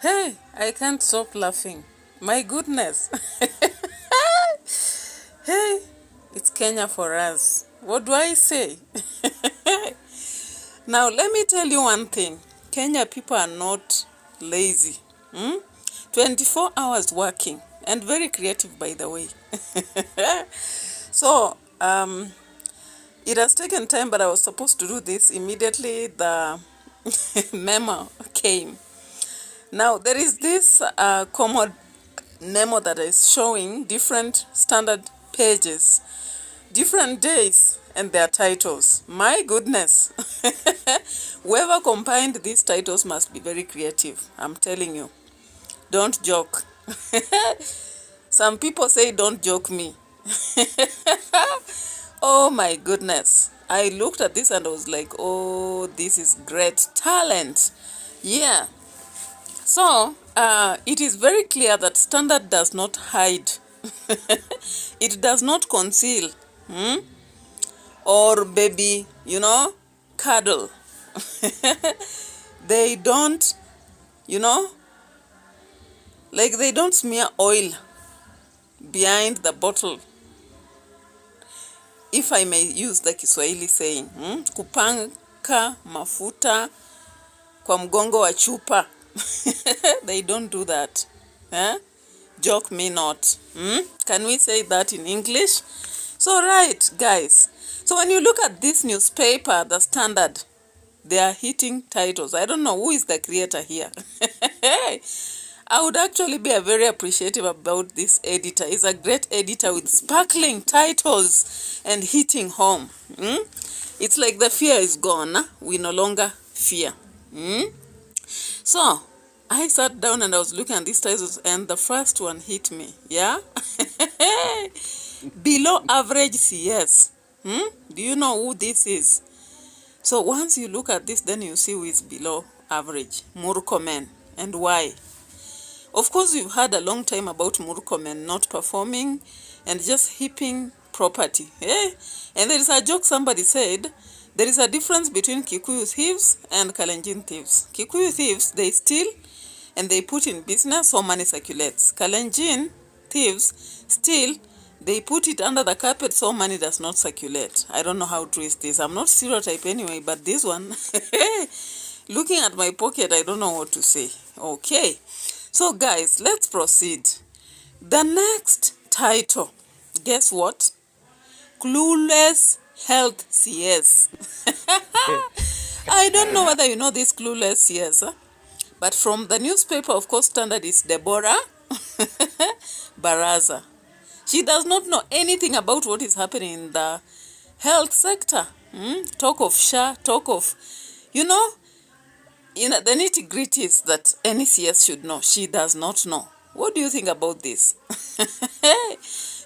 Hey, I can't stop laughing. My goodness. Hey, it's Kenya for us. What do I say? Now, let me tell you one thing. Kenya people are not lazy. 24 hours working and very creative, by the way. So, it has taken time, but I was supposed to do this immediately. The memo came. Now, there is this common memo that is showing different standard pages, different days, and their titles. My goodness. Whoever combined these titles must be very creative. I'm telling you. Don't joke. Some people say don't joke me. Oh my goodness. I looked at this and I was like, oh, this is great talent. Yeah. So, it is very clear that standard does not hide. It does not conceal. Or baby, cuddle. They don't, like they don't smear oil behind the bottle. If I may use the Kiswahili saying, kupaka mafuta kwa mgongo wa chupa. They don't do that. Joke me not. Can we say that in English? So right, guys. So when you look at this newspaper, The Standard, they are hitting titles. I don't know who is the creator here. I would actually be very appreciative about this editor. He's a great editor with sparkling titles and hitting home. It's like the fear is gone. We no longer fear. So, I sat down and I was looking at these titles and the first one hit me. Yeah? Below average CS. Do you know who this is? So once you look at this, then you see who is below average. Murkomen. And why? Of course, we've heard a long time about Murkomen not performing and just heaping property. And there is a joke somebody said, there is a difference between Kikuyu thieves and Kalenjin thieves. Kikuyu thieves, they steal and they put in business so money circulates. Kalenjin thieves steal, they put it under the carpet so money does not circulate. I don't know how true is this. I'm not stereotype anyway, but this one, looking at my pocket, I don't know what to say. Okay. So guys, let's proceed. The next title, guess what? Clueless Health CS. I don't know whether you know this Clueless CS, but from the newspaper, of course, Standard is Deborah Baraza. She does not know anything about what is happening in the health sector. Talk of SHA, talk of, the nitty-gritties that any CS should know. She does not know. What do you think about this?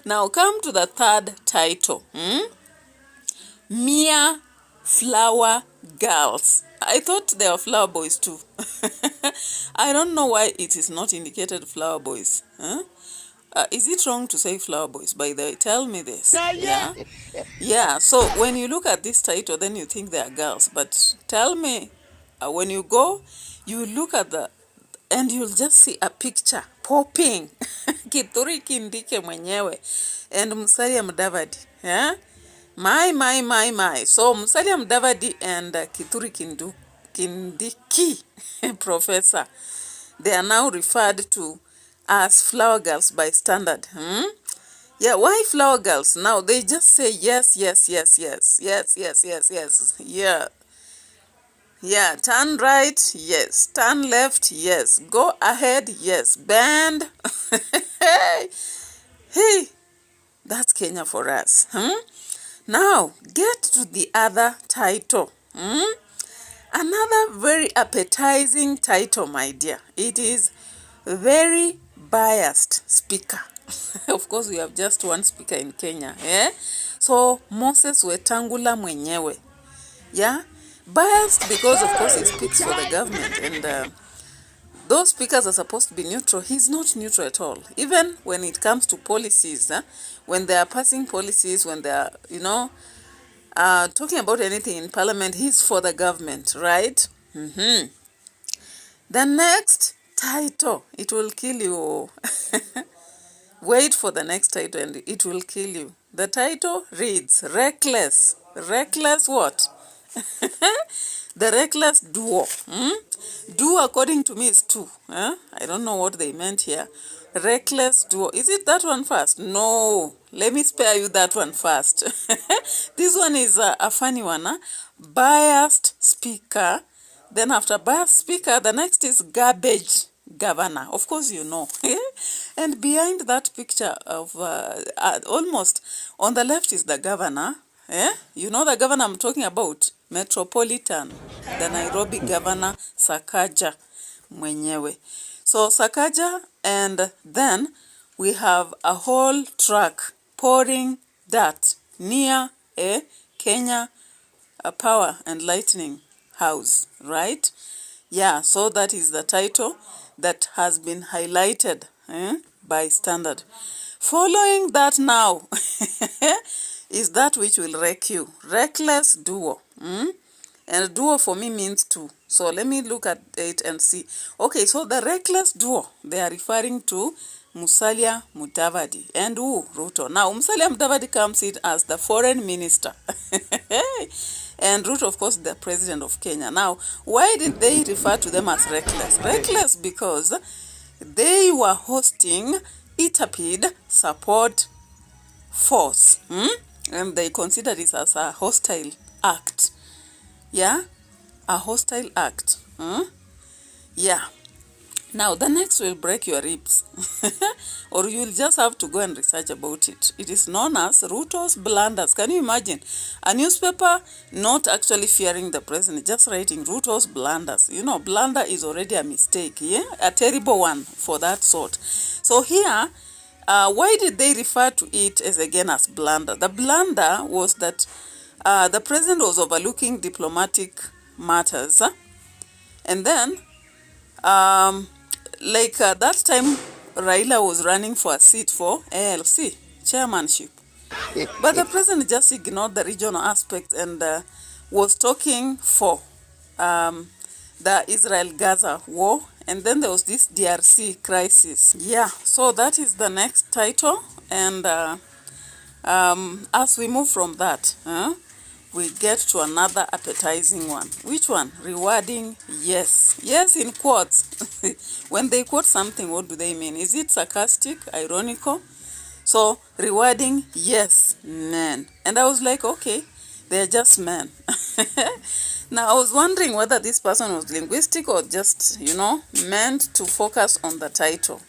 Now come to the third title. Mere Flower Girls. I thought they were flower boys too. I don't know why it is not indicated flower boys. Is it wrong to say flower boys? By the way, tell me this. Yeah, so when you look at this title, then you think they are girls. But tell me, when you go, you look at and you'll just see a picture popping. Kituri Kindike mwenyewe and Musalia Mudavadi. Yeah? My. So Musalia Mudavadi and Kituri Kindiki, Professor, they are now referred to as flower girls by Standard. Yeah, why flower girls? Now they just say yes. Yeah, turn right, yes. Turn left, yes. Go ahead, yes. Bend. Hey, that's Kenya for us. Now, get to the other title. Another very appetizing title, my dear. It is very biased speaker. Of course, we have just one speaker in Kenya. So, Moses Wetangula mwenyewe. Yeah? Biased because, of course, he speaks for the government. And those speakers are supposed to be neutral. He's not neutral at all. Even when it comes to policies, when they are passing policies, when they are, talking about anything in parliament, he's for the government, right? The next title, it will kill you. Wait for the next title and it will kill you. The title reads, Reckless. Reckless what? The reckless duo. Duo, according to me, is two. I don't know what they meant here. Reckless duo. Is it that one first? No. Let me spare you that one first. This one is a funny one. Biased speaker. Then after biased speaker, the next is garbage governor. Of course, you know. And behind that picture of almost on the left is the governor. You know the governor I'm talking about? Metropolitan. The Nairobi governor, Sakaja mwenyewe. So Sakaja, and then we have a whole truck pouring dirt near a Kenya Power and Lightning House, right? Yeah, so that is the title that has been highlighted by Standard. Following that now is that which will wreck you. Reckless duo. And duo for me means two. So let me look at it and see. Okay, so the reckless duo, they are referring to Musalia Mudavadi and Ruto. Now, Musalia Mudavadi comes in as the foreign minister. And Ruto, of course, the president of Kenya. Now, why did they refer to them as reckless? Reckless because they were hosting tHE support force. And they consider this as a hostile act. Yeah, a hostile act. Yeah. Now, the next will break your ribs. Or you'll just have to go and research about it. It is known as Ruto's blunders. Can you imagine? A newspaper not actually fearing the president, just writing Ruto's blunders. You know, blunder is already a mistake, yeah? A terrible one for that sort. So here, why did they refer to it as blunder? The blunder was that the president was overlooking diplomatic matters. And then, that time, Raila was running for a seat for ALC chairmanship. But the president just ignored the regional aspect and was talking for the Israel-Gaza war. And then there was this DRC crisis. Yeah, so that is the next title. And as we move from that, we get to another appetizing one. Which one? Rewarding yes. Yes in quotes. When they quote something, what do they mean? Is it sarcastic, ironical? So, rewarding yes, men. And I was like, okay, they're just men. Now, I was wondering whether this person was linguistic or just, meant to focus on the title.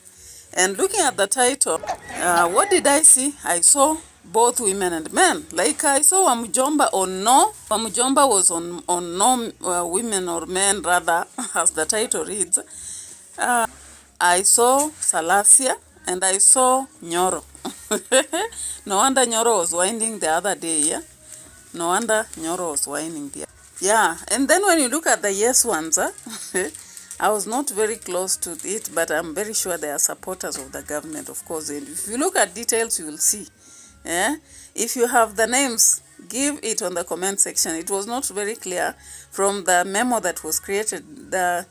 And looking at the title, what did I see? I saw both women and men. Like I saw Wamujomba on no. Wamujomba was on no women or men rather, as the title reads. I saw Salasia and I saw Nyoro. No wonder Nyoro was whining the other day, yeah? No wonder Nyoro was whining there. Yeah, and then when you look at the yes ones, I was not very close to it, but I'm very sure they are supporters of the government, of course. And if you look at details, you will see. Yeah? If you have the names, give it on the comment section. It was not very clear from the memo that was created. The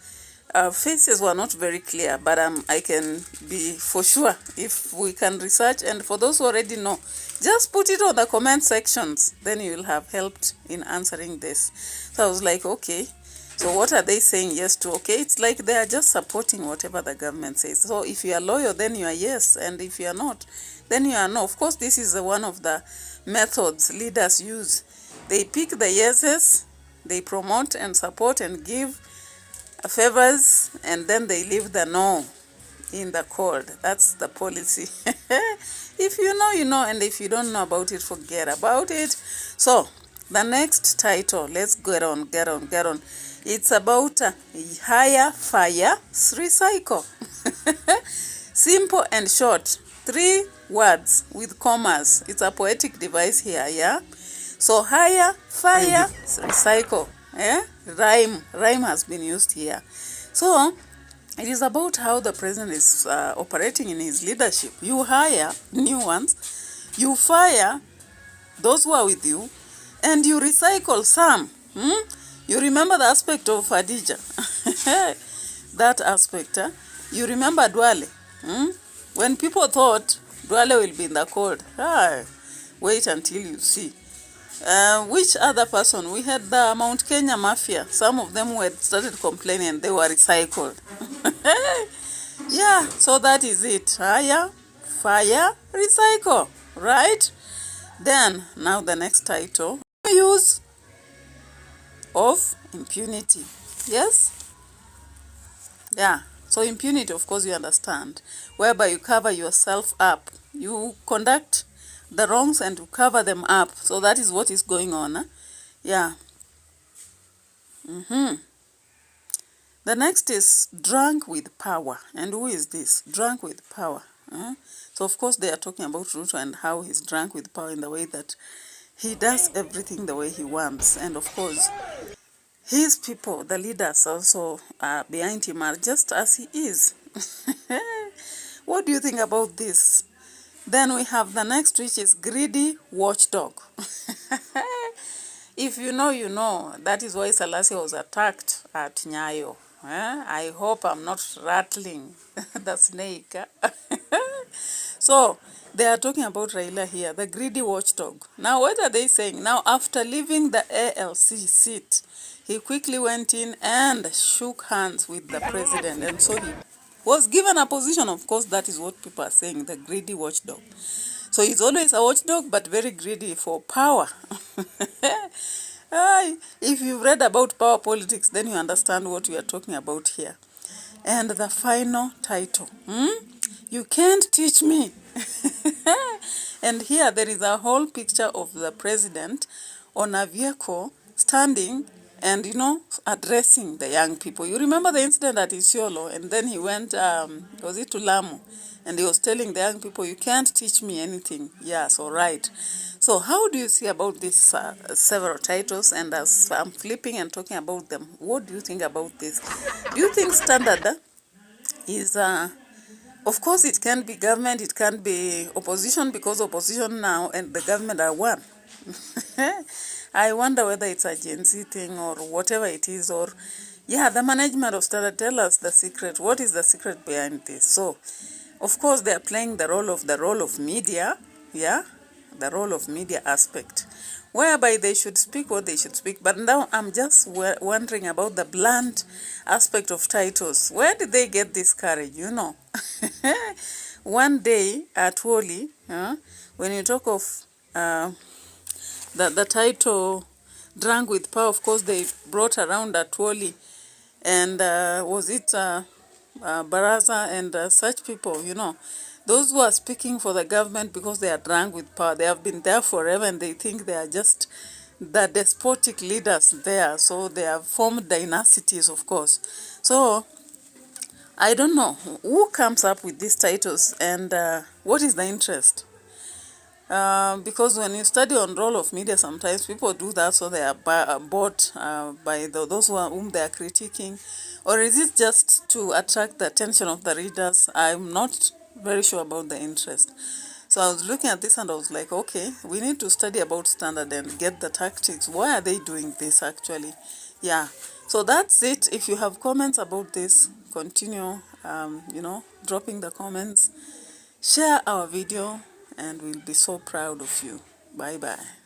faces were not very clear, but I can be for sure if we can research. And for those who already know, just put it on the comment sections. Then you will have helped in answering this. So I was like, okay. So what are they saying yes to? Okay, it's like they are just supporting whatever the government says. So if you are loyal, then you are yes. And if you are not, then you are no. Of course, this is one of the methods leaders use. They pick the yeses, they promote and support and give favors, and then they leave the no in the cold. That's the policy. If you know, you know, and if you don't know about it, forget about it. So, the next title, let's get on. It's about hire, fire, recycle. Simple and short. 3 words with commas. It's a poetic device here, yeah? So, hire, fire, recycle. Rhyme has been used here. So, it is about how the president is operating in his leadership. You hire new ones, you fire those who are with you, and you recycle some. You remember the aspect of Khadija? That aspect. You remember Dwale? When people thought Dwale will be in the cold, wait until you see. Which other person? We had the Mount Kenya Mafia. Some of them who had started complaining and they were recycled. Yeah, so that is it. Fire, recycle, right? Then, now the next title. Use of impunity. Yes? Yeah. So impunity, of course, you understand. Whereby you cover yourself up. You conduct the wrongs and you cover them up. So that is what is going on. Yeah. The next is drunk with power. And who is this? Drunk with power. So, of course, they are talking about Ruto and how he's drunk with power in the way that he does everything the way he wants. And, of course, his people, the leaders also behind him are just as he is. What do you think about this? Then we have the next, which is greedy watchdog. If you know, you know. That is why Selassie was attacked at Nyayo. I hope I'm not rattling the snake. So, they are talking about Raila here, the greedy watchdog. Now, what are they saying? Now, after leaving the ALC seat, he quickly went in and shook hands with the president. And so he was given a position. Of course, that is what people are saying, the greedy watchdog. So he's always a watchdog, but very greedy for power. If you've read about power politics, then you understand what we are talking about here. And the final title, You Can't Teach Me. And here there is a whole picture of the president on a vehicle standing and, addressing the young people. You remember the incident at Isiolo, and then he went, was it to Lamu? And he was telling the young people, you can't teach me anything. Yes, all right. So how do you see about these several titles? And as I'm flipping and talking about them, what do you think about this? Do you think standard is, of course, it can be government, it can be opposition, because opposition now and the government are one. I wonder whether it's a Gen Z thing or whatever it is, or, yeah, the management of Standard, tell us the secret. What is the secret behind this? So, of course, they are playing the role of media, yeah, the role of media aspect, whereby they should speak what they should speak. But now I'm just wondering about the blunt aspect of titles. Where did they get this courage, One day at Wally, when you talk of the title Drunk with Power, of course, they brought around at Wally, and was it Baraza and such people, those who are speaking for the government because they are drunk with power. They have been there forever and they think they are just the despotic leaders there. So they have formed dynasties, of course. So I don't know who comes up with these titles and what is the interest. Because when you study on role of media, sometimes people do that so they are bought by those whom they are critiquing. Or is it just to attract the attention of the readers? I'm not very sure about the interest. So I was looking at this and I was like, okay, we need to study about standard and get the tactics. Why are they doing this actually? Yeah. So that's it. If you have comments about this, continue, dropping the comments. Share our video and we'll be so proud of you. Bye-bye.